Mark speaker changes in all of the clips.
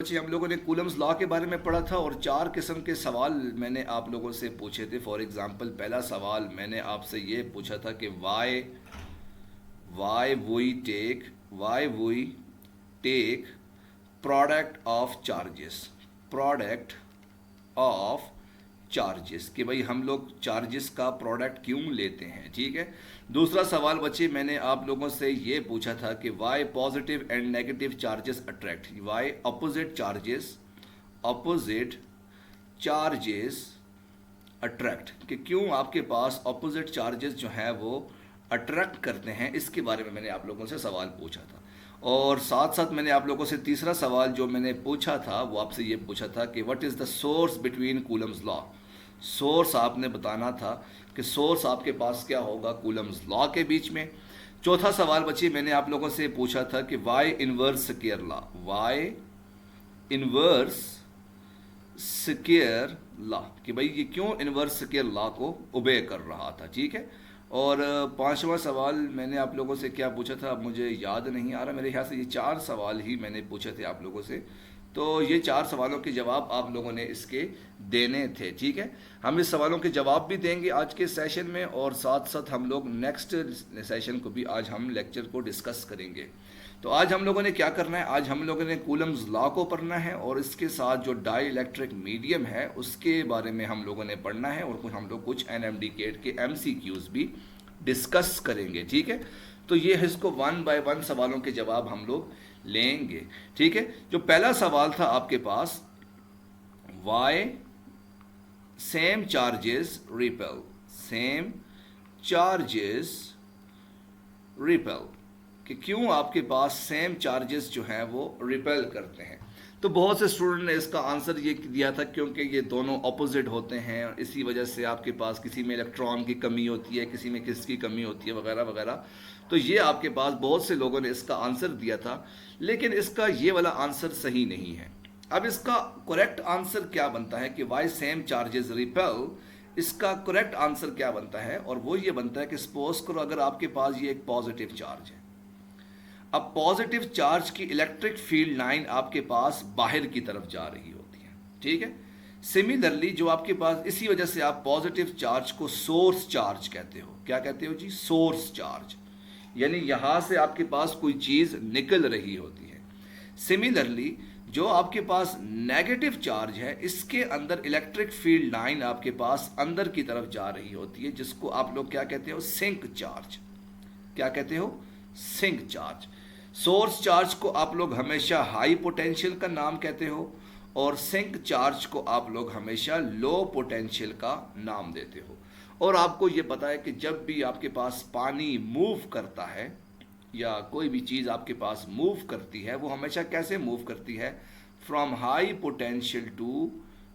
Speaker 1: बच्चे हम लोगों ने कूलम्स लॉ के बारे में पढ़ा था और 4 किस्म के सवाल मैंने आप लोगों से पूछे थे। फॉर एग्जांपल पहला सवाल मैंने आपसे ये पूछा था कि why we take product of charges, product of charges, कि भाई हम लोग चार्जेस का प्रोडक्ट क्यों लेते हैं। ठीक है। दूसरा सवाल बच्चे मैंने आप लोगों से ये पूछा था कि why positive and negative charges attract, why opposite charges attract, कि क्यों आपके पास अपोजिट चार्जेस जो हैं वो अट्रैक्ट करते हैं, इसके बारे में मैंने आप लोगों से सवाल पूछा था। और साथ साथ मैंने आप लोगों से तीसरा सवाल जो मैंने पूछा था वो आपसे ये पूछा था कि what is the source between Coulomb's law. Source आपने बताना था कि सोर्स आपके पास क्या होगा कूलम्स लॉ के बीच में। चौथा सवाल बच्चे मैंने आप लोगों से पूछा था कि why inverse square law, why inverse square law, कि भाई ये क्यों इनवर्स स्क्वायर लॉ को ओबे कर रहा था। ठीक है। और पांचवा सवाल मैंने आप लोगों से क्या पूछा था अब मुझे याद नहीं आ रहा, मेरे ख्याल से ये 4 सवाल ही मैंने पूछे थे आप लोगों से। तो ये 4 सवालों के जवाब आप लोगों ने इसके देने थे। ठीक है। हम इस सवालों के जवाब भी देंगे आज के सेशन में और साथ साथ हम लोग नेक्स्ट सेशन को भी आज हम लेक्चर को डिस्कस करेंगे। तो आज हम लोगों ने क्या करना है, आज हम लोगों ने कूलम्स लॉ को पढ़ना है और इसके साथ जो डाई इलेक्ट्रिक मीडियम है उसके बारे में हम लोगों ने पढ़ना है और हम लोग कुछ एनएमडीकेट के एमसीक्यूज भी डिस्कस करेंगे। ठीक है। तो ये है, इसको 1 बाय 1 सवालों के जवाब हम लोग लेंगे। ठीक है। जो पहला सवाल था आपके पास, why same charges repel, same charges repel, कि क्यों आपके पास सेम चार्जेस जो हैं वो रिपेल करते हैं। तो बहुत से स्टूडेंट ने इसका आंसर ये दिया था क्योंकि ये दोनों ऑपोजिट होते हैं, इसी वजह से आपके पास किसी में इलेक्ट्रॉन की कमी होती है, किसी में किसकी कमी होती है, वगैरह वगैरह। तो ये आपके पास बहुत से लोगों ने इसका आंसर दिया था, लेकिन इसका ये वाला आंसर सही नहीं है। अब इसका करेक्ट आंसर क्या बनता है कि वाई सेम चार्जेस रिपेल, इसका करेक्ट आंसर क्या बनता है, और वो ये बनता है कि सपोज करो अगर आपके पास ये एक पॉजिटिव चार्ज है, अब पॉजिटिव चार्ज की इलेक्ट्रिक फील्ड लाइन आपके पास बाहर की तरफ जा रही होती है। ठीक है। सिमिलरली जो आपके पास, इसी वजह से आप पॉजिटिव चार्ज को सोर्स चार्ज कहते हो। क्या कहते हो जी? सोर्स चार्ज, यानी यहां से आपके पास कोई चीज निकल रही होती है। सिमिलरली जो आपके पास नेगेटिव चार्ज है, इसके अंदर इलेक्ट्रिक फील्ड लाइन आपके पास अंदर की तरफ जा रही होती है, जिसको आप लोग क्या कहते हो? Sink charge. क्या कहते हो? Sink charge. सोर्स चार्ज को आप लोग हमेशा हाई पोटेंशियल का नाम कहते हो और सिंक चार्ज को आप लोग हमेशा लो पोटेंशियल का नाम देते हो। और आपको ये पता है कि जब भी आपके पास पानी मूव करता है या कोई भी चीज़ आपके पास मूव करती है, वो हमेशा कैसे मूव करती है? From high potential to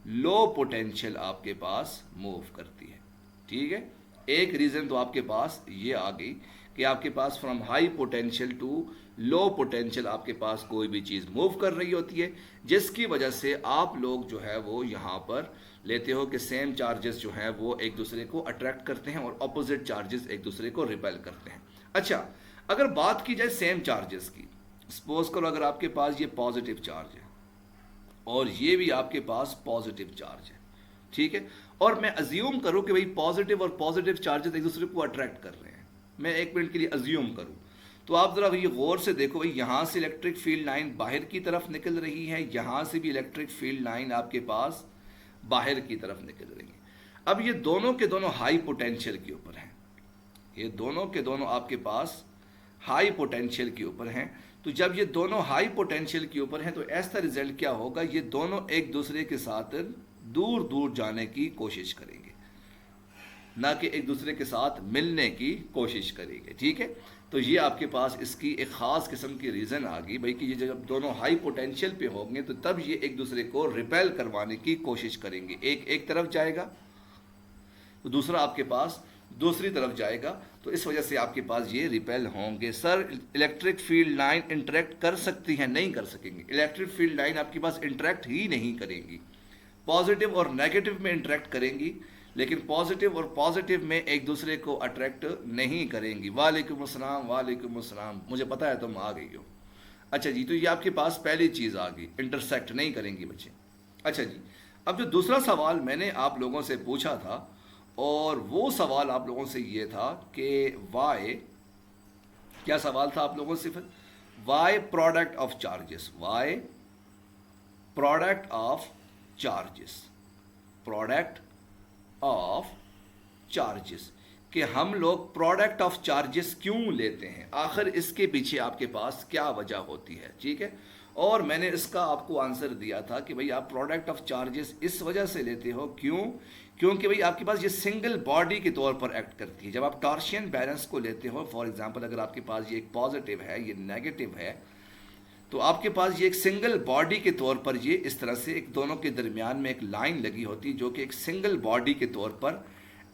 Speaker 1: low potential आपके पास मूव करती है। ठीक है। एक रीज़न तो आपके पास ये आ गई कि आपके पास from high potential to low potential आपके पास कोई भी चीज़ मूव कर रही होती है, जिसकी वजह से आप लोग जो है वो यहाँ पर लेते हो कि सेम चार्जेस जो हैं वो एक दूसरे को अट्रैक्ट करते हैं और अपोजिट चार्जेस एक दूसरे को रिपेल करते हैं। अच्छा, अगर बात की जाए सेम चार्जेस की, सपोज करो अगर आपके पास ये पॉजिटिव चार्ज है और ये भी आपके पास पॉजिटिव चार्ज है। ठीक है। और मैं अज्यूम करूं कि भाई पॉजिटिव और पॉजिटिव चार्जेस एक दूसरे को अट्रैक्ट कर रहे हैं, मैं एक मिनट के लिए अज्यूम करूं, तो आप जरा ये गौर से देखो भाई, यहां से इलेक्ट्रिक फील्ड लाइन बाहर की तरफ निकल रही है, यहां से भी इलेक्ट्रिक फील्ड लाइन आपके पास बाहर की तरफ निकल रही है। अब ये दोनों के दोनों हाई पोटेंशियल के ऊपर हैं, ये दोनों के दोनों आपके पास हाई पोटेंशियल के ऊपर हैं। तो जब ये दोनों हाई पोटेंशियल के ऊपर हैं तो ऐसा रिजल्ट क्या होगा? ये दोनों एक दूसरे के साथ दूर दूर जाने की कोशिश करेंगे, ना कि एक दूसरे के साथ मिलने की कोशिश करेंगे। ठीक है। तो ये आपके पास इसकी एक ख़ास किस्म की रीज़न आ गई भाई कि ये जब दोनों हाई पोटेंशियल पे होंगे तो तब ये एक दूसरे को रिपेल करवाने की कोशिश करेंगे। एक तरफ जाएगा तो दूसरा आपके पास दूसरी तरफ जाएगा, तो इस वजह से आपके पास ये रिपेल होंगे। Sir electric field line interact कर सकती है? नहीं कर सकेंगे। इलेक्ट्रिक फील्ड लाइन आपके पास इंटरेक्ट ही नहीं करेंगी, पॉजिटिव और नेगेटिव में इंटरेक्ट करेंगी, लेकिन पॉजिटिव और पॉजिटिव में एक दूसरे को अट्रैक्ट नहीं करेंगी। वालेकुम अस्सलाम, वालेकुम अस्सलाम, मुझे पता है तुम आ गई हो। अच्छा जी, तो ये आपके पास पहली चीज़ आ गई, इंटरसेक्ट नहीं करेंगे बच्चे। अच्छा जी, अब जो दूसरा सवाल मैंने आप लोगों से पूछा था, और वो सवाल आप लोगों से ये था कि वाई, क्या सवाल था आप लोगों से फिर? Why product of charges, why product of charges, product of charges, कि हम लोग प्रोडक्ट ऑफ चार्जेस क्यों लेते हैं, आखिर इसके पीछे आपके पास क्या वजह होती है, ठीक है। और मैंने इसका आपको आंसर दिया था कि भाई आप प्रोडक्ट ऑफ चार्जेस इस वजह से लेते हो, क्यों? क्योंकि भाई आपके पास ये सिंगल बॉडी के तौर पर एक्ट करती है। जब आप टॉर्शियन बैलेंस को लेते हो, फॉर एग्जांपल अगर आपके पास ये एक पॉजिटिव है, ये नेगेटिव है, तो आपके पास ये एक सिंगल बॉडी के तौर पर ये इस तरह से एक दोनों के दरमियान में एक लाइन लगी होती है जो कि एक सिंगल बॉडी के तौर पर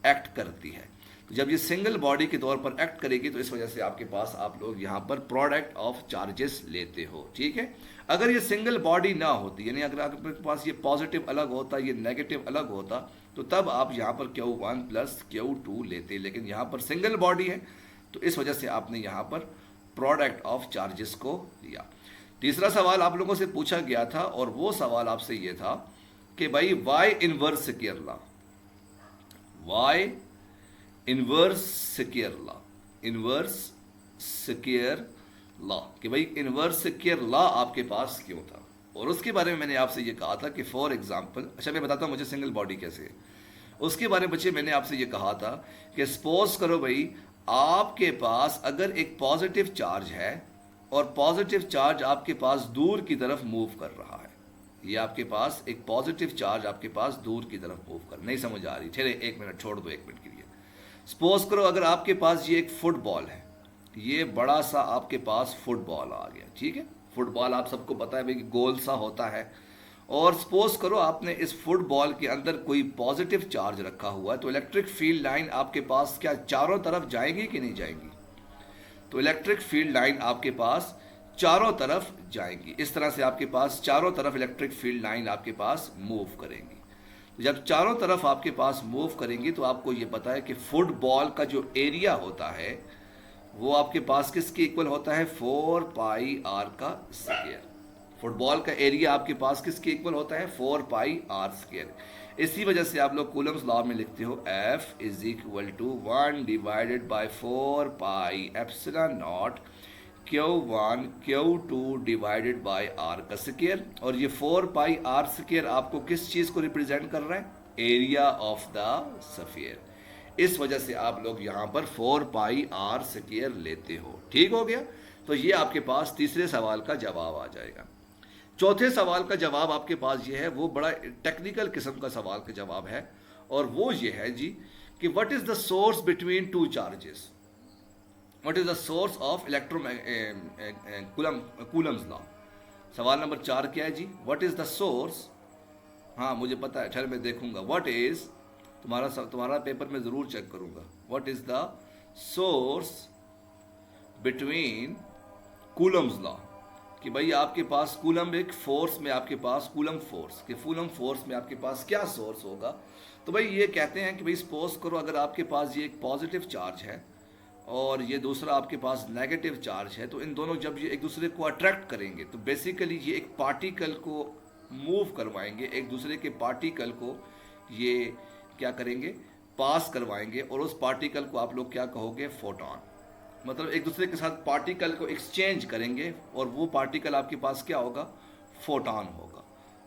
Speaker 1: एक्ट करती है। तो जब ये सिंगल बॉडी के तौर पर एक्ट करेगी तो इस वजह से आपके पास आप लोग यहाँ पर प्रोडक्ट ऑफ चार्जेस लेते हो, ठीक है। अगर ये सिंगल बॉडी ना होती, यानी अगर आपके पास ये पॉजिटिव अलग होता, ये नेगेटिव अलग होता, तो तब आप यहाँ पर Q1 प्लस Q2 लेते, लेकिन यहाँ पर सिंगल बॉडी है तो इस वजह से आपने यहाँ पर प्रोडक्ट ऑफ चार्जेस को लिया। तीसरा सवाल आप लोगों से पूछा गया था, और वो सवाल आपसे ये था कि भाई why inverse square law, why inverse square law, inverse square law, कि भाई इनवर्स स्क्वायर लॉ आपके पास क्यों था। और उसके बारे में मैंने आपसे ये कहा था कि फॉर एग्जांपल, अच्छा मैं बताता हूँ मुझे सिंगल बॉडी कैसे है, उसके बारे में बच्चे मैंने आपसे ये कहा था कि सपोज करो भाई आपके पास अगर एक पॉजिटिव चार्ज है और पॉजिटिव चार्ज आपके पास दूर की तरफ मूव कर रहा है, ये आपके पास एक पॉजिटिव चार्ज आपके पास दूर की तरफ मूव कर, नहीं समझ आ रही, चले एक मिनट छोड़ दो, एक मिनट के लिए। सपोज करो अगर आपके पास ये एक फुटबॉल है, ये बड़ा सा आपके पास फुटबॉल आ गया, ठीक है। फुटबॉल आप सबको पता है भाई गोल सा होता है, और सपोज करो आपने इस फुटबॉल के अंदर कोई पॉजिटिव चार्ज रखा हुआ है, तो इलेक्ट्रिक फील्ड लाइन आपके पास क्या चारों तरफ जाएगी कि नहीं जाएंगी? तो इलेक्ट्रिक फील्ड लाइन आपके पास चारों तरफ जाएंगी, इस तरह से आपके पास चारों तरफ इलेक्ट्रिक फील्ड लाइन आपके पास मूव करेंगी। तो जब चारों तरफ आपके पास मूव करेंगी तो आपको ये पता है कि फुटबॉल का जो एरिया होता है वो आपके पास किसके इक्वल होता है? 4 पाई आर का स्क्वायर। फुटबॉल का एरिया आपके पास किसके इक्वल होता है? 4 पाई आर स्क्वायर। इसी वजह से आप लोग कूलम्स लॉ में लिखते हो F is equal to 1 divided by 4 pi epsilon naught Q1 Q2 divided by R का स्क्वायर। और ये 4 पाई आर स्क्वायर आपको किस चीज़ को रिप्रेजेंट कर रहा है? Area of the sphere. इस वजह से आप लोग यहाँ पर 4 पाई आर स्क्वायर लेते हो, ठीक हो गया। तो ये आपके पास तीसरे सवाल का जवाब आ जाएगा। चौथे सवाल का जवाब आपके पास ये है, वो बड़ा टेक्निकल किस्म का सवाल का जवाब है, और वो ये है जी कि what is the source between two charges, what is the source of Coulomb's law. सवाल नंबर 4 क्या है जी? व्हाट इज द सोर्स, हाँ मुझे पता है, ठहर मैं देखूंगा, व्हाट इज, तुम्हारा पेपर में जरूर चेक करूंगा, what is the source between Coulomb's law, कि भाई आपके पास कूलम्बिक फोर्स में आपके पास कूलम फोर्स के कूलम फोर्स में आपके पास क्या सोर्स होगा। तो भाई ये कहते हैं कि भाई सपोज करो अगर आपके पास ये एक पॉजिटिव चार्ज है और ये दूसरा आपके पास नेगेटिव चार्ज है, तो इन दोनों जब ये एक दूसरे को अट्रैक्ट करेंगे तो बेसिकली ये एक पार्टिकल को मूव करवाएंगे, एक दूसरे के पार्टिकल को ये क्या करेंगे? पास करवाएंगे, और उस पार्टिकल को आप लोग क्या कहोगे? फोटॉन। मतलब एक दूसरे के साथ पार्टिकल को एक्सचेंज करेंगे और वो पार्टिकल आपके पास क्या होगा? फोटॉन होगा।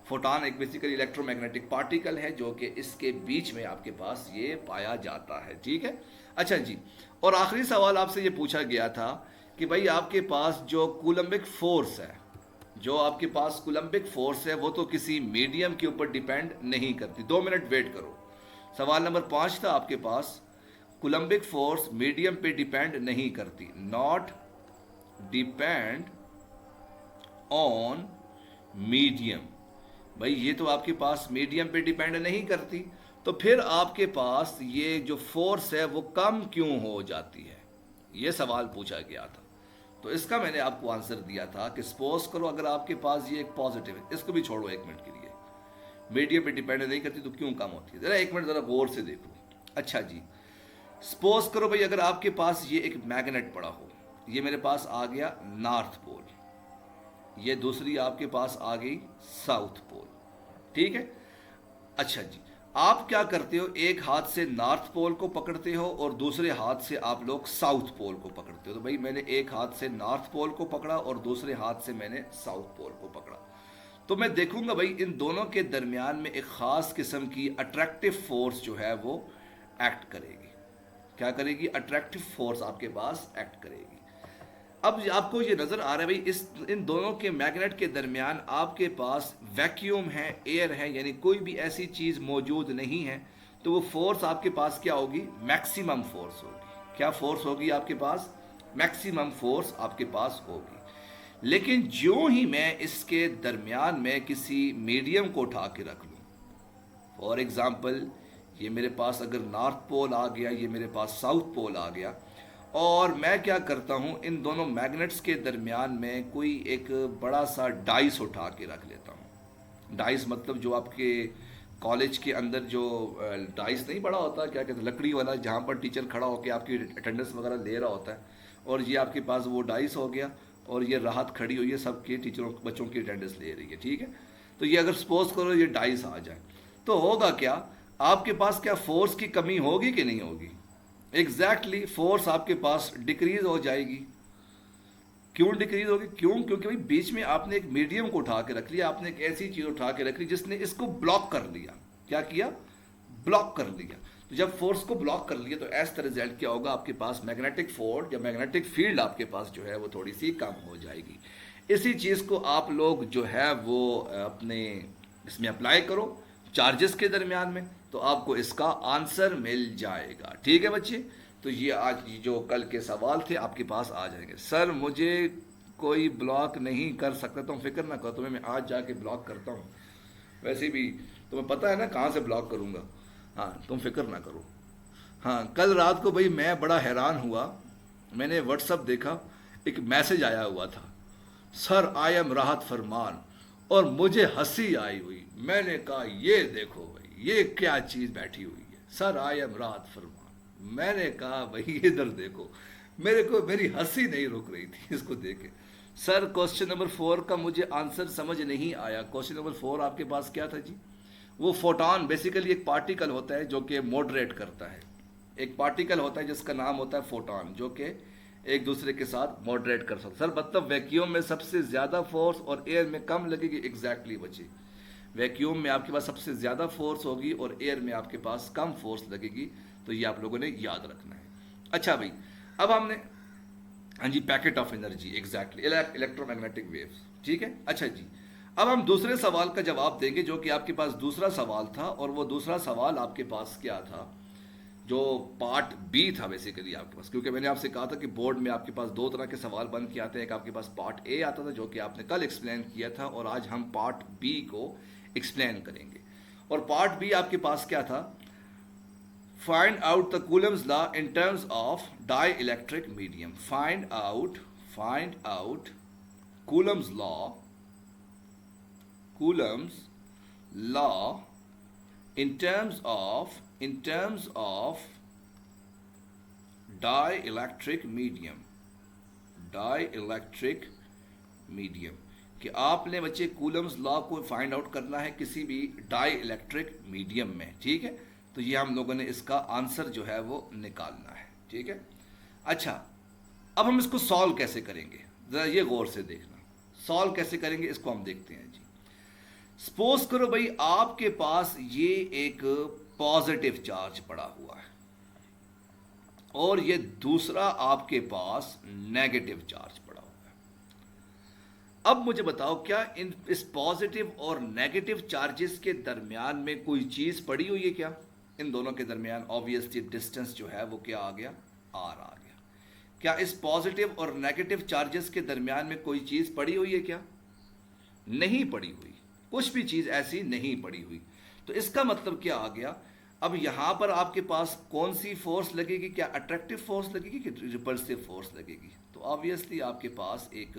Speaker 1: फोटॉन एक बेसिकली इलेक्ट्रोमैग्नेटिक पार्टिकल है जो कि इसके बीच में आपके पास ये पाया जाता है, ठीक है। अच्छा जी, और आखिरी सवाल आपसे ये पूछा गया था कि भाई आपके पास जो कूलम्बिक फोर्स है, जो आपके पास कूलम्बिक फोर्स है वो तो किसी मीडियम के ऊपर डिपेंड नहीं करती। 2 मिनट वेट करो। सवाल नंबर 5 था आपके पास, कूलम्बिक फोर्स मीडियम पे डिपेंड नहीं करती, नॉट डिपेंड ऑन मीडियम। भाई ये तो आपके पास मीडियम पे डिपेंड नहीं करती, तो फिर आपके पास ये जो फोर्स है वो कम क्यों हो जाती है? ये सवाल पूछा गया था। तो इसका मैंने आपको आंसर दिया था कि सपोज करो अगर आपके पास ये एक पॉजिटिव है, इसको भी छोड़ो एक मिनट के लिए, मीडियम पे डिपेंड नहीं करती तो क्यों कम होती है? जरा एक मिनट जरा गौर से देखो। अच्छा जी, सपोज करो भाई अगर आपके पास ये एक मैग्नेट पड़ा हो, ये मेरे पास आ गया नॉर्थ पोल, ये दूसरी आपके पास आ गई साउथ पोल, ठीक है। अच्छा जी, आप क्या करते हो, एक हाथ से नॉर्थ पोल को पकड़ते हो और दूसरे हाथ से आप लोग साउथ पोल को पकड़ते हो। तो भाई मैंने एक हाथ से नॉर्थ पोल को पकड़ा और दूसरे हाथ से मैंने साउथ पोल को पकड़ा। तो मैं देखूंगा भाई इन दोनों के दरमियान में एक खास किस्म की अट्रैक्टिव फोर्स जो है वो एक्ट करेगी। क्या करेगी? अट्रैक्टिव फोर्स आपके पास एक्ट करेगी। अब आपको ये नजर आ रहा है भाई इस इन दोनों के मैग्नेट के दरमियान आपके पास वैक्यूम है, एयर है, यानी कोई भी ऐसी चीज मौजूद नहीं है। तो वो फोर्स आपके पास क्या होगी? मैक्सिमम फोर्स होगी। क्या फोर्स होगी आपके पास? मैक्सिमम फोर्स आपके पास होगी। लेकिन जो ही मैं इसके दरमियान में किसी मीडियम को उठा के रख लूं, फॉर एग्जाम्पल ये मेरे पास अगर नॉर्थ पोल आ गया, ये मेरे पास साउथ पोल आ गया, और मैं क्या करता हूँ इन दोनों मैग्नेट्स के दरमियान में कोई एक बड़ा सा डाइस उठा के रख लेता हूँ। डाइस मतलब जो आपके कॉलेज के अंदर जो डाइस नहीं बड़ा होता, क्या कहते हैं, लकड़ी वाला, जहाँ पर टीचर खड़ा होकर आपकी अटेंडेंस वगैरह ले रहा होता है, और ये आपके पास वो डाइस हो गया और ये राहत खड़ी हुई है, सबके टीचरों बच्चों की अटेंडेंस ले रही है, ठीक है। तो ये अगर सपोज करो ये डाइस आ जाए तो होगा क्या? आपके पास क्या फोर्स की कमी होगी कि नहीं होगी? एग्जैक्टली फोर्स आपके पास डिक्रीज हो जाएगी। क्यों डिक्रीज होगी? क्योंकि भाई बीच में आपने एक मीडियम को उठा के रख लिया, आपने एक ऐसी चीज उठा के रख ली जिसने इसको ब्लॉक कर लिया। क्या किया? ब्लॉक कर लिया। तो जब फोर्स को ब्लॉक कर लिया तो एज द रिजल्ट क्या होगा? आपके पास मैग्नेटिक फोर्स या मैग्नेटिक फील्ड आपके पास जो है वो थोड़ी सी कम हो जाएगी। इसी चीज को आप लोग जो है वो अपने इसमें अप्लाई करो चार्जेस के दरमियान में, तो आपको इसका आंसर मिल जाएगा। ठीक है बच्चे, तो ये आज जो कल के सवाल थे आपके पास आ जाएंगे। सर मुझे कोई ब्लॉक नहीं कर सकता, तुम फिक्र ना करो, तुम्हें मैं आज जाके ब्लॉक करता हूँ। वैसे भी तुम्हें पता है ना कहाँ से ब्लॉक करूँगा। हाँ तुम फिक्र ना करो। हाँ कल रात को भाई मैं बड़ा हैरान हुआ, मैंने व्हाट्सअप देखा, एक मैसेज आया हुआ था, सर आई एम राहत फरमान, और मुझे हंसी आई हुई। मैंने कहा ये देखो भाई ये क्या चीज़ बैठी हुई है, सर आई एम राहत फरमान। मैंने कहा भाई इधर देखो, मेरे को मेरी हंसी नहीं रुक रही थी इसको देखे। सर क्वेश्चन नंबर 4 का मुझे आंसर समझ नहीं आया। क्वेश्चन नंबर 4 आपके पास क्या था जी? वो फोटॉन बेसिकली एक पार्टिकल होता है जो कि मॉडरेट करता है। एक पार्टिकल होता है जिसका नाम होता है फोटॉन, जो कि एक दूसरे के साथ मॉडरेट कर सकते। सर मतलब वैक्यूम में सबसे ज्यादा फोर्स और एयर में कम लगेगी। एग्जैक्टली बच्चे, वैक्यूम में आपके पास सबसे ज्यादा फोर्स होगी और एयर में आपके पास कम फोर्स लगेगी। तो ये आप लोगों ने याद रखना है। अच्छा भाई, अब हमने, हाँ जी, packet of energy, exactly, electromagnetic waves, ठीक है। अच्छा जी, अब हम दूसरे सवाल का जवाब देंगे जो कि आपके पास दूसरा सवाल था, और वो दूसरा सवाल आपके पास क्या था? जो पार्ट बी था बेसिकली आपके पास, क्योंकि मैंने आपसे कहा था कि बोर्ड में आपके पास दो तरह के सवाल बन के आते हैं। एक आपके पास पार्ट ए आता था जो कि आपने कल एक्सप्लेन किया था, और आज हम पार्ट बी को एक्सप्लेन करेंगे। और पार्ट बी आपके पास क्या था? Find out the Coulomb's law in terms of dielectric medium. Find out Coulomb's law in terms of dielectric medium कि आपने बच्चे कूलम्स लॉ को फाइंड आउट करना है किसी भी डाई इलेक्ट्रिक मीडियम में, ठीक है। तो ये हम लोगों ने इसका आंसर जो है वो निकालना है, ठीक है। अच्छा, अब हम इसको सॉल्व कैसे करेंगे, जरा ये गौर से देखना। सॉल्व कैसे करेंगे इसको हम देखते हैं जी। सपोज करो भाई आपके पास ये एक पॉजिटिव चार्ज पड़ा हुआ है और ये दूसरा आपके पास नेगेटिव चार्ज पड़ा हुआ है। अब मुझे बताओ, क्या इस पॉजिटिव और नेगेटिव चार्जेस के दरमियान में कोई चीज पड़ी हुई है क्या? इन दोनों के दरमियान ऑब्वियसली डिस्टेंस जो है वो क्या आ गया? आर आ गया। क्या इस पॉजिटिव और नेगेटिव चार्जेस के दरमियान में कोई चीज पड़ी हुई है क्या? नहीं पड़ी हुई, कुछ भी चीज ऐसी नहीं पड़ी हुई। तो इसका मतलब क्या आ गया? अब यहां पर आपके पास कौन सी फोर्स लगेगी? क्या अट्रैक्टिव फोर्स लगेगी कि रिपल्सिव फोर्स लगेगी? तो ऑब्वियसली आपके पास एक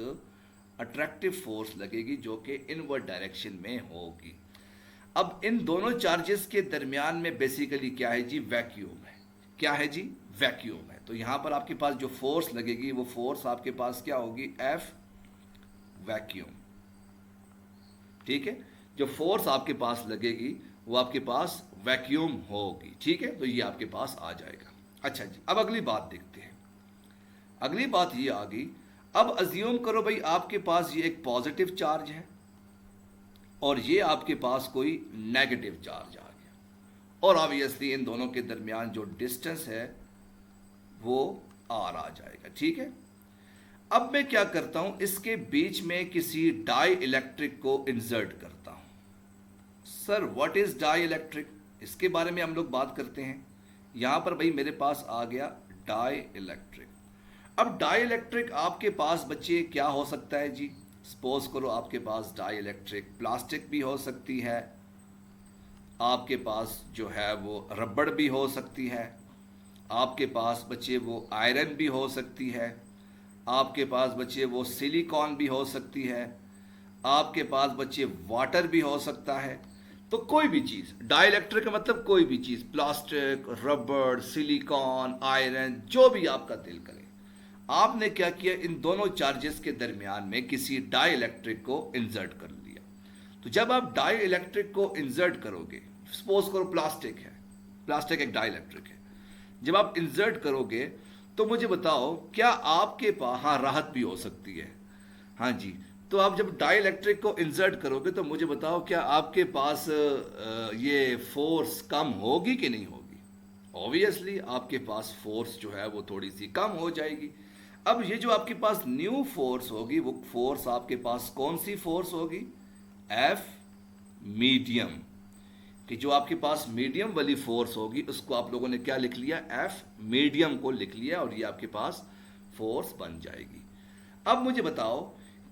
Speaker 1: अट्रैक्टिव फोर्स लगेगी जो कि इनवर्ड डायरेक्शन में होगी। अब इन दोनों चार्जेस के दरमियान में बेसिकली क्या है जी? वैक्यूम है। क्या है जी? वैक्यूम है। तो यहां पर आपके पास जो फोर्स लगेगी वो फोर्स आपके पास क्या होगी? F vacuum. ठीक है, जो फोर्स आपके पास लगेगी वो आपके पास वैक्यूम होगी, ठीक है, तो ये आपके पास आ जाएगा। अच्छा जी, अब अगली बात देखते हैं। अगली बात ये आ गई, अब अज्यूम करो भाई आपके पास ये एक पॉजिटिव चार्ज है और ये आपके पास कोई नेगेटिव चार्ज आ गया, और ऑब्वियसली इन दोनों के दरमियान जो डिस्टेंस है वो आर आ जाएगा, ठीक है। अब मैं क्या करता हूं, इसके बीच में किसी डाई इलेक्ट्रिक को इंसर्ट करता हूं। Sir what is dielectric, इसके बारे में हम लोग बात करते हैं। यहां पर भाई मेरे पास आ गया डाई इलेक्ट्रिक। अब डाई इलेक्ट्रिक आपके पास बच्चे क्या हो सकता है जी, सपोज करो आपके पास डाई इलेक्ट्रिक प्लास्टिक भी हो सकती है, आपके पास जो है वो रबड़ भी हो सकती है, आपके पास बच्चे वो आयरन भी हो सकती है, आपके पास बच्चे वो सिलिकॉन भी हो सकती है, आपके पास बच्चे वाटर भी हो सकता है। तो कोई भी चीज़, डाइलेक्ट्रिक का मतलब कोई भी चीज़, प्लास्टिक, रबड़, सिलिकॉन, आयरन, जो भी आपका दिल करे। आपने क्या किया, इन दोनों चार्जेस के दरमियान में किसी डाइलेक्ट्रिक को इंसर्ट कर लिया। तो जब आप डाइलेक्ट्रिक को इंसर्ट करोगे, सपोज करो प्लास्टिक है, प्लास्टिक एक डाइलेक्ट्रिक है, जब आप इंसर्ट करोगे तो मुझे बताओ क्या आपके पास, हाँ राहत भी हो सकती है, हाँ जी, तो आप जब डाइलेक्ट्रिक को इंसर्ट करोगे तो मुझे बताओ क्या आपके पास ये फोर्स कम होगी कि नहीं होगी। ऑब्वियसली आपके पास फोर्स जो है वो थोड़ी सी कम हो जाएगी। अब ये जो आपके पास न्यू फोर्स होगी, वो फोर्स आपके पास कौन सी फोर्स होगी, एफ मीडियम, कि जो आपके पास मीडियम वाली फोर्स होगी उसको आप लोगों ने क्या लिख लिया, एफ मीडियम को लिख लिया, और ये आपके पास फोर्स बन जाएगी। अब मुझे बताओ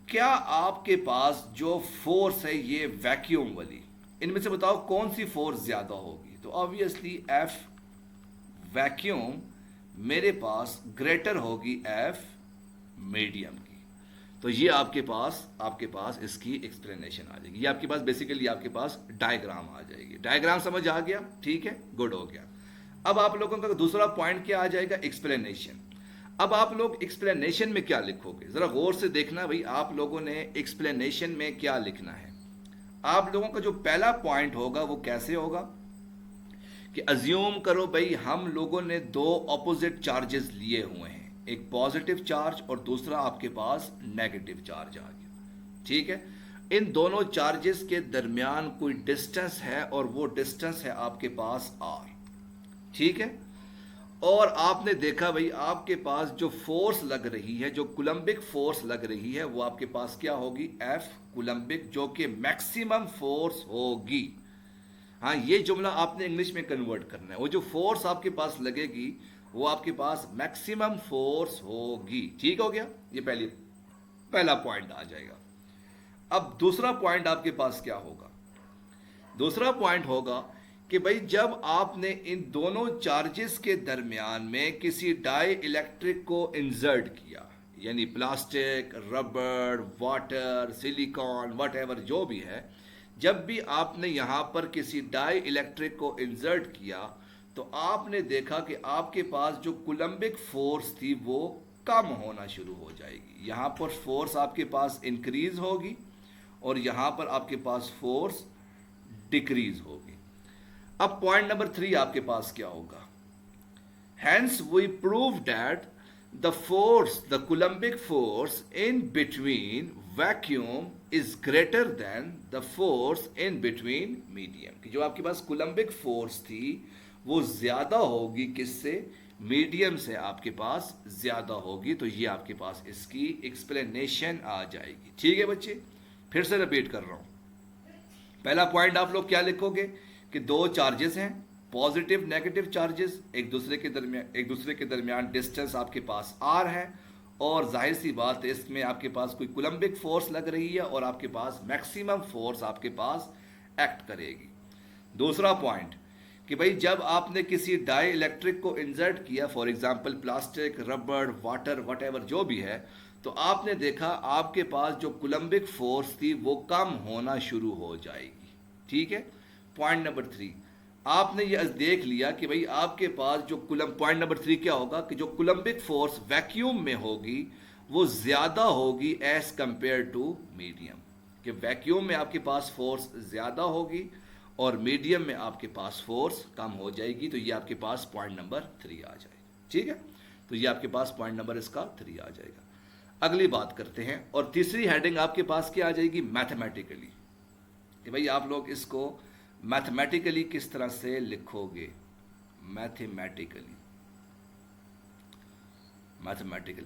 Speaker 1: क्या आपके पास जो फोर्स है ये वैक्यूम वाली, इनमें से बताओ कौन सी फोर्स ज्यादा होगी। तो ऑब्वियसली एफ वैक्यूम मेरे पास ग्रेटर होगी एफ मीडियम की। तो ये आपके पास इसकी एक्सप्लेनेशन आ जाएगी। ये आपके पास बेसिकली आपके पास डायग्राम आ जाएगी। डायग्राम समझ आ गया, ठीक है, गुड हो गया। अब आप लोगों का दूसरा पॉइंट क्या आ जाएगा, एक्सप्लेनेशन। अब आप लोग एक्सप्लेनेशन में क्या लिखोगे, जरा गौर से देखना भाई, आप लोगों ने एक्सप्लेनेशन में क्या लिखना है। आप लोगों का जो पहला पॉइंट होगा वो कैसे होगा कि अज्यूम करो भाई हम लोगों ने दो ऑपोजिट चार्जेस लिए हुए हैं, एक पॉजिटिव चार्ज और दूसरा आपके पास नेगेटिव चार्ज आ गया, ठीक है। इन दोनों चार्जेस के दरमियान कोई डिस्टेंस है और वो डिस्टेंस है आपके पास आर, ठीक है। और आपने देखा भाई आपके पास जो फोर्स लग रही है, जो कुलम्बिक फोर्स लग रही है, वो आपके पास क्या होगी, एफ कुलम्बिक, जो कि मैक्सिमम फोर्स होगी। हाँ, ये जुमला आपने इंग्लिश में कन्वर्ट करना है। वो जो फोर्स आपके पास लगेगी वो आपके पास मैक्सिमम फोर्स होगी, ठीक हो गया। ये पहला पॉइंट आ जाएगा। अब दूसरा पॉइंट आपके पास क्या होगा, दूसरा पॉइंट होगा कि भाई जब आपने इन दोनों चार्जेस के दरमियान में किसी डाई इलेक्ट्रिक को इंसर्ट किया, यानी प्लास्टिक, रबड़, वाटर, सिलिकॉन, वट जो भी है, जब भी आपने यहां पर किसी डाई इलेक्ट्रिक को इंसर्ट किया तो आपने देखा कि आपके पास जो कुलम्बिक फोर्स थी वो कम होना शुरू हो जाएगी। यहां पर फोर्स आपके पास इंक्रीज होगी और यहां पर आपके पास फोर्स डिक्रीज होगी। अब पॉइंट नंबर 3 आपके पास क्या होगा, hence we prove that the force, the coulombic force in between vacuum is greater than the force in between medium, कि जो आपके पास कुलम्बिक फोर्स थी वो ज्यादा होगी किससे, मीडियम से आपके पास ज्यादा होगी। तो ये आपके पास इसकी एक्सप्लेनेशन आ जाएगी, ठीक है बच्चे। फिर से रिपीट कर रहा हूं, पहला पॉइंट आप लोग क्या लिखोगे कि दो चार्जेस हैं, पॉजिटिव नेगेटिव चार्जेस, एक दूसरे के दरमियान डिस्टेंस आपके पास आर है, और जाहिर सी बात है इसमें आपके पास कोई कुलम्बिक फोर्स लग रही है और आपके पास मैक्सिमम फोर्स आपके पास एक्ट करेगी। दूसरा पॉइंट कि भाई जब आपने किसी डाई इलेक्ट्रिक को इंसर्ट किया, फॉर एग्जांपल प्लास्टिक, रबड़, वाटर, वट जो भी है, तो आपने देखा आपके पास जो कुलम्बिक फोर्स थी वो कम होना शुरू हो जाएगी, ठीक है। पॉइंट नंबर 3 आपने ये देख लिया कि भाई आपके पास जो पॉइंट नंबर 3 क्या होगा कि जो कुलम्बिक फोर्स वैक्यूम में होगी वो ज्यादा होगी एज कंपेयर टू मीडियम, कि वैक्यूम में आपके पास फोर्स ज़्यादा होगी और मीडियम में आपके पास फोर्स कम हो जाएगी। तो ये आपके पास पॉइंट नंबर 3 आ जाएगा, ठीक है। तो ये आपके पास पॉइंट नंबर इसका 3 आ जाएगा। अगली बात करते हैं, और तीसरी हेडिंग आपके पास क्या आ जाएगी, मैथमेटिकली, कि भाई आप लोग इसको मैथमेटिकली किस तरह से लिखोगे। मैथमेटिकली,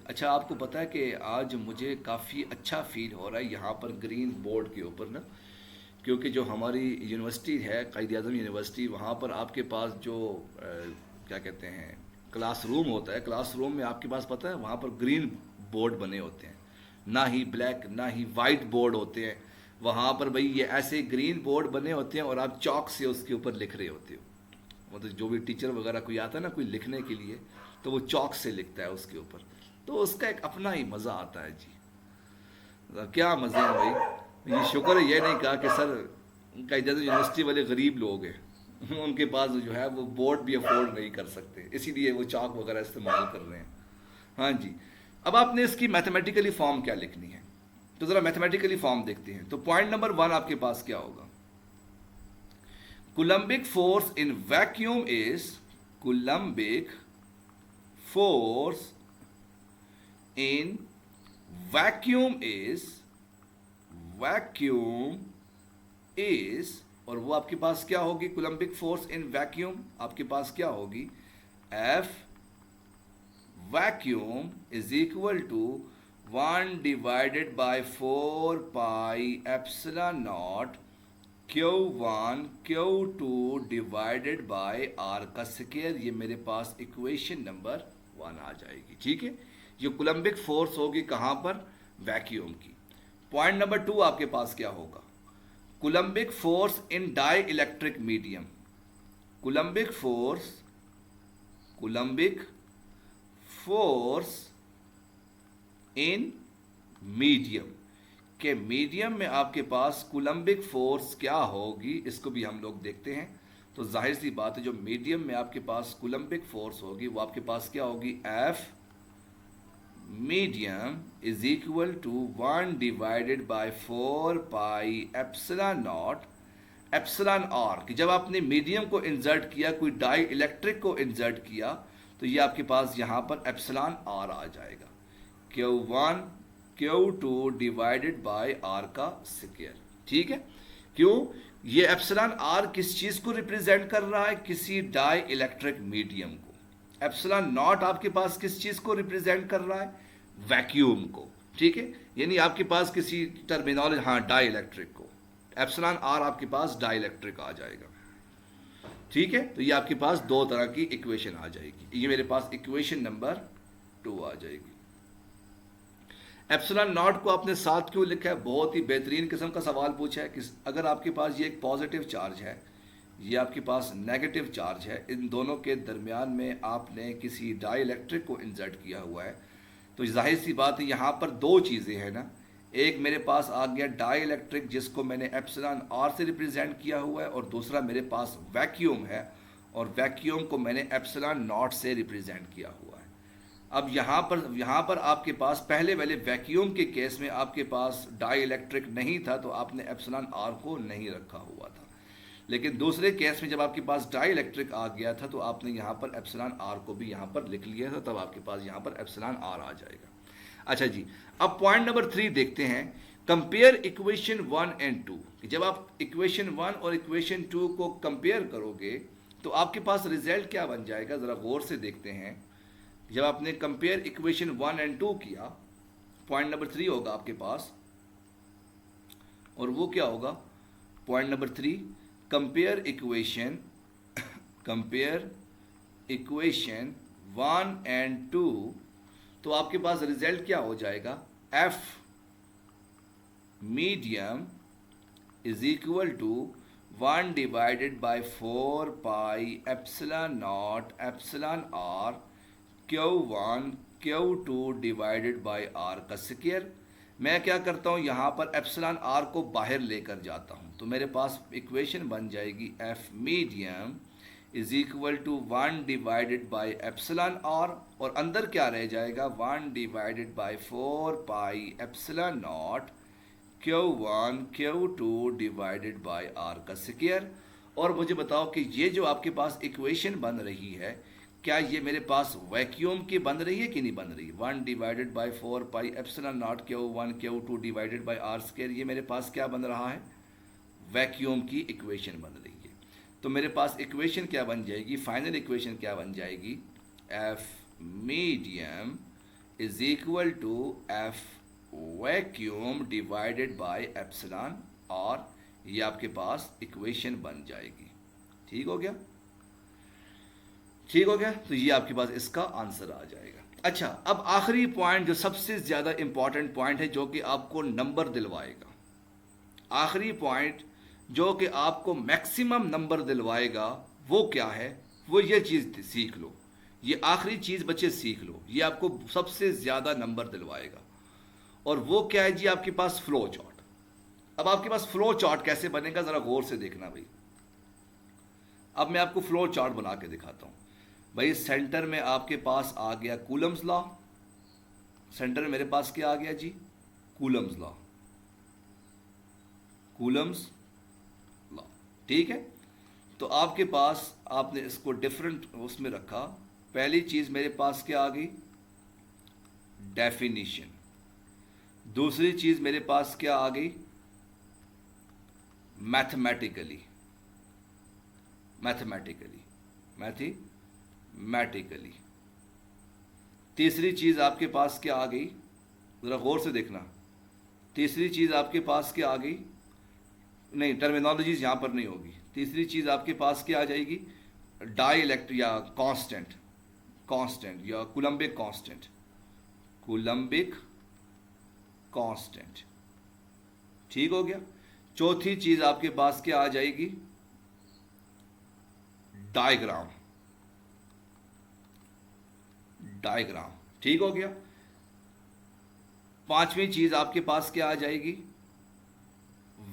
Speaker 1: अच्छा, आपको पता है कि आज मुझे काफ़ी अच्छा फील हो रहा है यहाँ पर ग्रीन बोर्ड के ऊपर ना, क्योंकि जो हमारी यूनिवर्सिटी है, कायद-ए-आज़म यूनिवर्सिटी, वहाँ पर आपके पास जो क्या कहते हैं क्लासरूम होता है, क्लासरूम में आपके पास पता है वहाँ पर ग्रीन बोर्ड बने होते हैं, ना ही ब्लैक ना ही वाइट बोर्ड होते हैं। वहाँ पर भाई ये ऐसे ग्रीन बोर्ड बने होते हैं और आप चॉक से उसके ऊपर लिख रहे होते हो। मतलब जो भी टीचर वगैरह कोई आता है ना कोई लिखने के लिए, तो वो चॉक से लिखता है उसके ऊपर, तो उसका एक अपना ही मज़ा आता है जी। क्या मज़े हैं भाई। ये शुक्र है ये नहीं कहा कि सर कायद-ए-आज़म यूनिवर्सिटी वाले गरीब लोग हैं उनके पास जो है वो बोर्ड भी अफोर्ड नहीं कर सकते, इसीलिए वो चॉक वगैरह इस्तेमाल कर रहे हैं। हाँ जी, अब आपने इसकी मैथमेटिकली फॉर्म क्या लिखनी है, तो ज़रा मैथमेटिकली फॉर्म देखते हैं। तो पॉइंट नंबर 1 आपके पास क्या होगा, Coulombic force in vacuum is Coulombic force in vacuum is और वो आपके पास क्या होगी, Coulombic force in vacuum आपके पास क्या होगी, F vacuum is equal to 1 divided by 4 pi epsilon naught Q1 Q2 divided by R का स्क्वायर। ये मेरे पास इक्वेशन नंबर 1 आ जाएगी, ठीक है। ये कुलम्बिक फोर्स होगी कहाँ पर, वैक्यूम की। पॉइंट नंबर 2 आपके पास क्या होगा, coulombic force in dielectric medium. Coulombic force in medium के मीडियम में आपके पास कुलम्बिक फोर्स क्या होगी, इसको भी हम लोग देखते हैं। तो जाहिर सी बात है जो मीडियम में आपके पास कुलम्बिक फोर्स होगी वो आपके पास क्या होगी, F medium is equal to 1 divided by 4 pi epsilon naught epsilon R कि जब आपने मीडियम को इंसर्ट किया, कोई डाई इलेक्ट्रिक को इंसर्ट किया, तो ये आपके पास यहाँ पर एप्सिलॉन R आ जाएगा, Q1 Q2 divided by R का स्क्वायर, ठीक है। क्यों, ये एप्सिलॉन R किस चीज़ को रिप्रेजेंट कर रहा है, किसी डाई इलेक्ट्रिक मीडियम को। एप्सिलॉन नॉट आपके पास किस चीज़ को रिप्रेजेंट कर रहा है, वैक्यूम को, ठीक है। यानी आपके पास किसी टर्मिनोलॉजी, हाँ, डाई इलेक्ट्रिक को, एप्सिलॉन R आपके पास डाई इलेक्ट्रिक आ जाएगा, ठीक है। तो ये आपके पास दो तरह की इक्वेशन आ जाएगी, ये मेरे पास इक्वेशन नंबर 2 आ जाएगी। एप्सिलॉन नॉट को आपने साथ क्यों लिखा है, बहुत ही बेहतरीन किस्म का सवाल पूछा है कि अगर आपके पास ये एक पॉजिटिव चार्ज है, ये आपके पास नेगेटिव चार्ज है, इन दोनों के दरमियान में आपने किसी डाई इलेक्ट्रिक को इंसर्ट किया हुआ है, तो जाहिर सी बात है यहाँ पर दो चीज़ें हैं ना, एक मेरे पास आ गया डाई इलेक्ट्रिक जिसको मैंने एप्सिलॉन R से रिप्रेजेंट किया हुआ है, और दूसरा मेरे पास वैक्यूम है और वैक्यूम को मैंने एप्सिलॉन नॉट से रिप्रेजेंट किया हुआ है। अब यहाँ पर आपके पास पहले वाले वैक्यूम के केस में आपके पास डाई इलेक्ट्रिक नहीं था, तो आपने एप्सिलॉन R को नहीं रखा हुआ था, लेकिन दूसरे केस में जब आपके पास डाई इलेक्ट्रिक आ गया था तो आपने यहाँ पर एप्सिलॉन R को भी यहाँ पर लिख लिया था, तब आपके पास यहाँ पर एप्सिलॉन R आ जाएगा। अच्छा जी, अब पॉइंट नंबर 3 देखते हैं, कंपेयर इक्वेशन 1 एंड 2। जब आप इक्वेशन 1 और इक्वेशन 2 को कंपेयर करोगे तो आपके पास रिजल्ट क्या बन जाएगा, ज़रा गौर से देखते हैं। जब आपने कंपेयर इक्वेशन 1 एंड 2 किया, पॉइंट नंबर 3 होगा आपके पास, और वो क्या होगा, point number 3, compare equation 1 and 2, तो आपके पास रिजल्ट क्या हो जाएगा, F medium is equal to 1 divided by 4 pi epsilon naught epsilon R Q1 Q2 divided by R का स्क्वायर। मैं क्या करता हूँ, यहाँ पर एप्सिलॉन R को बाहर लेकर जाता हूँ, तो मेरे पास इक्वेशन बन जाएगी F medium is equal to 1 divided by epsilon R, और अंदर क्या रह जाएगा, 1 divided by 4 pi epsilon naught Q1 Q2 divided by R का स्क्वायर। और मुझे बताओ कि ये जो आपके पास इक्वेशन बन रही है, क्या ये मेरे पास वैक्यूम की बन रही है कि नहीं बन रही? 1 divided by 4 pi epsilon naught Q1 Q2 divided by R square, ये मेरे पास क्या बन रहा है? वैक्यूम की इक्वेशन बन रही है। तो मेरे पास इक्वेशन क्या बन जाएगी, फाइनल इक्वेशन क्या बन जाएगी? F medium is equal to F vacuum divided by epsilon, और ये आपके पास इक्वेशन बन जाएगी। ठीक हो गया? ठीक हो गया? तो ये आपके पास इसका आंसर आ जाएगा। अच्छा, अब आखिरी पॉइंट जो सबसे ज़्यादा इंपॉर्टेंट पॉइंट है, जो कि आपको नंबर दिलवाएगा, आखिरी पॉइंट जो कि आपको मैक्सिमम नंबर दिलवाएगा, वो क्या है? वो ये चीज़ सीख लो, ये आखिरी चीज़ बच्चे सीख लो, ये आपको सबसे ज़्यादा नंबर दिलवाएगा। और वो क्या है जी? आपके पास फ्लो चार्ट। अब आपके पास फ्लो चार्ट कैसे बनेगा, ज़रा गौर से देखना भाई। अब मैं आपको फ्लो चार्ट बना के दिखाता हूँ भाई। सेंटर में आपके पास आ गया कूलम्स लॉ, सेंटर में मेरे पास क्या आ गया जी? Coulomb's law, Coulomb's law. ठीक है? तो आपके पास, आपने इसको डिफरेंट उसमें रखा। पहली चीज़ मेरे पास क्या आ गई? डेफिनीशन। दूसरी चीज़ मेरे पास क्या आ गई? Mathematically, mathematically, mathematically. तीसरी चीज़ आपके पास क्या आ गई? ज़रा गौर से देखना। तीसरी चीज़ आपके पास क्या आ गई? नहीं, टर्मिनोलॉजीज यहाँ पर नहीं होगी। तीसरी चीज़ आपके पास क्या आ जाएगी? डाई इलेक्ट्रिक या कांस्टेंट, कांस्टेंट या कूलम्बिक कांस्टेंट, कूलम्बिक कांस्टेंट। ठीक हो गया? चौथी चीज़ आपके पास क्या आ जाएगी? Diagram, diagram. ठीक हो गया? पांचवी चीज आपके पास क्या आ जाएगी?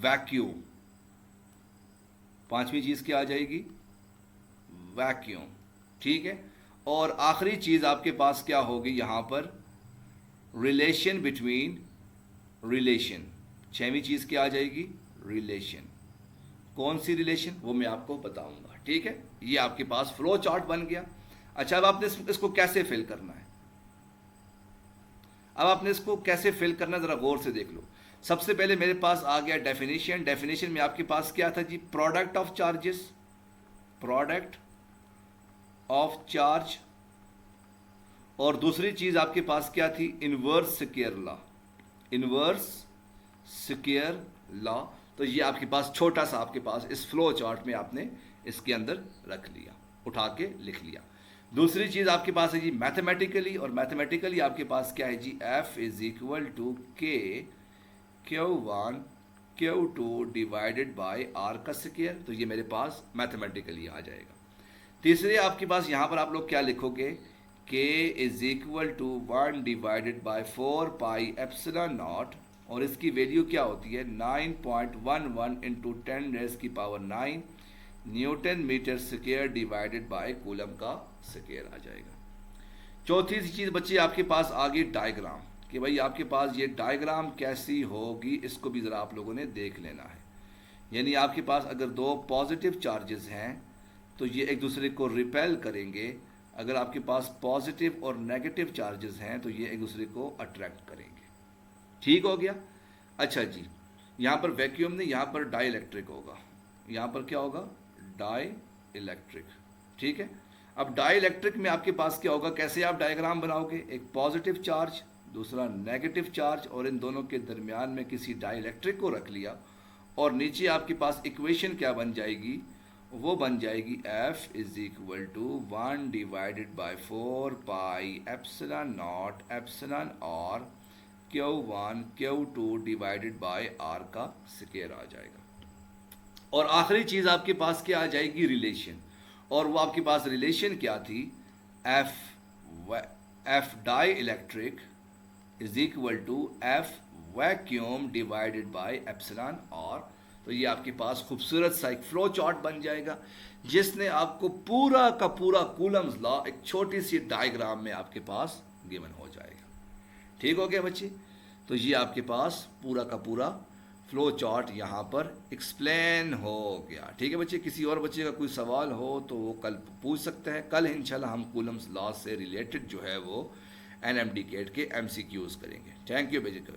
Speaker 1: वैक्यूम। पांचवी चीज क्या आ जाएगी? वैक्यूम। ठीक है? और आखिरी चीज आपके पास क्या होगी यहां पर? Relation between, relation. छठवीं चीज क्या आ जाएगी? रिलेशन। कौन सी रिलेशन, वो मैं आपको बताऊंगा। ठीक है? ये आपके पास फ्लो चार्ट बन गया। अच्छा, अब आपने इसको कैसे फिल करना है? अब आपने इसको कैसे फिल करना है, जरा गौर से देख लो। सबसे पहले मेरे पास आ गया डेफिनेशन। डेफिनेशन में आपके पास क्या था जी? Product of charges, product of charge. और दूसरी चीज आपके पास क्या थी? Inverse square law, inverse square law. तो ये आपके पास छोटा सा, आपके पास इस फ्लो चार्ट में आपने इसके अंदर रख लिया, उठा के लिख लिया। दूसरी चीज आपके पास है जी मैथमेटिकली, और मैथमेटिकली आपके पास क्या है जी? F is equal to K Q1 Q2 divided by R का स्क्वायर। तो ये मेरे पास मैथमेटिकली आ जाएगा। तीसरे आपके पास यहां पर आप लोग क्या लिखोगे? K is equal to 1 divided by 4 pi epsilon naught, और इसकी वैल्यू क्या होती है? 9.11 into 10⁻⁹ newton metre square divided by coulomb का स्क्वायर आ जाएगा। चौथी चीज बच्चे आपके पास आ गई डायग्राम, कि भाई आपके पास ये डायग्राम कैसी होगी, इसको भी ज़रा आप लोगों ने देख लेना है। यानी आपके पास अगर दो पॉजिटिव चार्जेस हैं तो ये एक दूसरे को रिपेल करेंगे। अगर आपके पास पॉजिटिव और नेगेटिव चार्जेस हैं तो ये एक दूसरे को अट्रैक्ट करेंगे। ठीक हो गया? अच्छा जी, यहाँ पर वैक्यूम नहीं, यहाँ पर डाई इलेक्ट्रिक होगा। यहाँ पर क्या होगा? Dielectric. ठीक है? अब डाई इलेक्ट्रिक में आपके पास क्या होगा? कैसे आप डायग्राम बनाओगे? एक पॉजिटिव चार्ज, दूसरा नेगेटिव चार्ज, और इन दोनों के दरमियान में किसी डाई इलेक्ट्रिक को रख लिया, और नीचे आपके पास इक्वेशन क्या बन जाएगी? वो बन जाएगी F is equal to 1 divided by 4 pi epsilon naught epsilon और Q1 Q2 divided by R का स्क्वायर आ जाएगा। और आखिरी चीज आपके पास क्या आ जाएगी? रिलेशन। और वो आपके पास रिलेशन क्या थी? F dielectric is equal to F vacuum divided by epsilon और। तो ये आपके पास खूबसूरत सा एक फ्लो चार्ट बन जाएगा, जिसने आपको पूरा का पूरा कूलम्स लॉ एक छोटी सी डायग्राम में आपके पास गिवन हो जाएगा। ठीक हो गया बच्चे? तो ये आपके पास पूरा का पूरा फ्लो चार्ट यहाँ पर एक्सप्लेन हो गया। ठीक है बच्चे, किसी और बच्चे का कोई सवाल हो तो वो कल पूछ सकते हैं। कल इंशाल्लाह हम कूलम्स लॉ से रिलेटेड जो है वो एनएमडी केट के एमसीक्यूज करेंगे। Thank you basic.